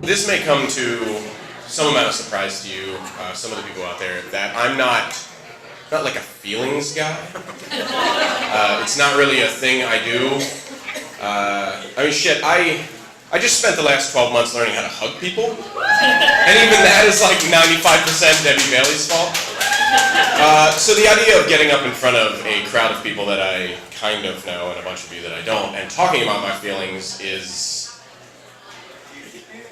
This may come to some amount of surprise to you, some of the people out there, that I'm not like a feelings guy. It's not really a thing I do. I just spent the last 12 months learning how to hug people. And even that is like 95% Debbie Bailey's fault. So the idea of getting up in front of a crowd of people that I kind of know and a bunch of you that I don't, and talking about my feelings is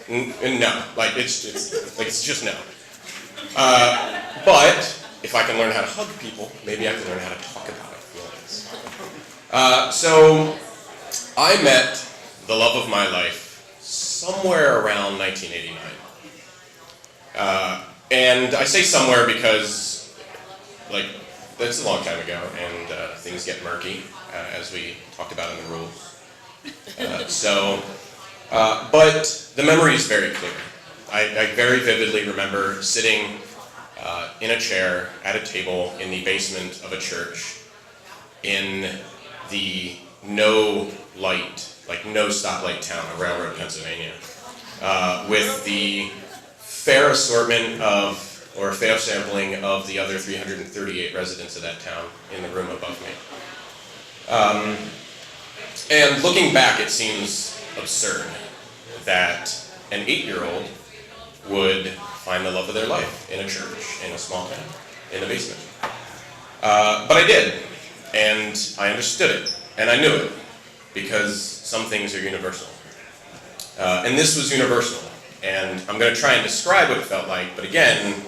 no. Like it's just no. But if I can learn how to hug people, maybe I can learn how to talk about my feelings. So I met the love of my life somewhere around 1989. And I say somewhere because, like, that's a long time ago, and things get murky, as we talked about in the rules. But the memory is very clear. I very vividly remember sitting in a chair at a table in the basement of a church in the no light, like no stoplight town of Railroad, Pennsylvania, with the fair assortment of, or fair sampling of the other 338 residents of that town in the room above me. And looking back, it seems absurd that an 8-year-old would find the love of their life in a church, in a small town, in the basement. But I did, and I understood it, and I knew it, because some things are universal. And this was universal, and I'm going to try and describe what it felt like, but again,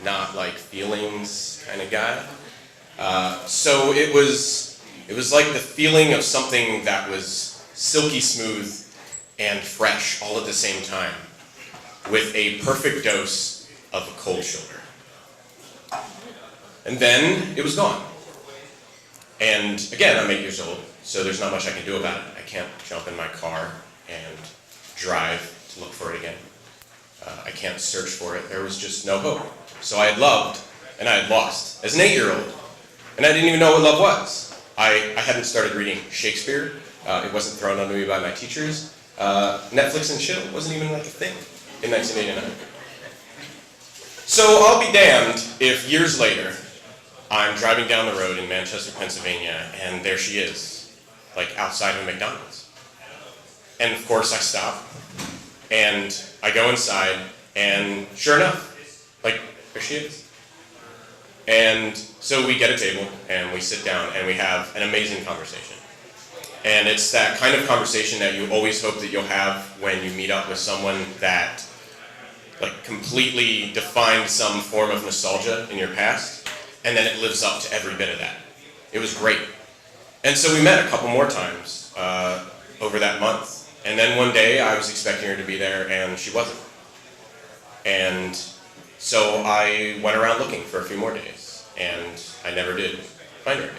not like feelings kind of guy. So it was like the feeling of something that was silky smooth and fresh all at the same time, with a perfect dose of a cold shoulder. And then it was gone. And again, I'm 8 years old, so there's not much I can do about it. I can't jump in my car and drive to look for it again. I can't search for it. There was just no hope. So I had loved, and I had lost, as an 8-year-old. And I didn't even know what love was. I hadn't started reading Shakespeare. It wasn't thrown on me by my teachers. Netflix and chill wasn't even like a thing in 1989. So I'll be damned if years later I'm driving down the road in Manchester, Pennsylvania, and there she is, like outside of McDonald's. And of course I stop, and I go inside, and sure enough, like, there she is. And so we get a table, and we sit down, and we have an amazing conversation. And it's that kind of conversation that you always hope that you'll have when you meet up with someone that, like, completely defined some form of nostalgia in your past, and then it lives up to every bit of that. It was great. And so we met a couple more times over that month. And then one day I was expecting her to be there, and she wasn't. And so I went around looking for a few more days, and I never did find her again.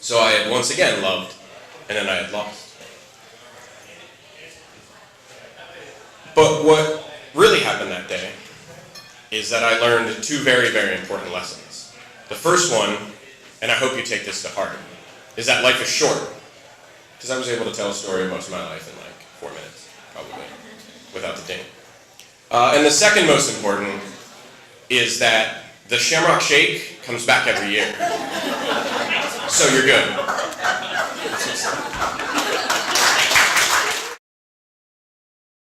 So I had once again loved, and then I had lost. But what really happened that day is that I learned two very, very important lessons. The first one, and I hope you take this to heart, is that life is short. Because I was able to tell a story of most of my life in like 4 minutes, probably, without the ding. And the second most important is that the Shamrock Shake comes back every year. So you're good.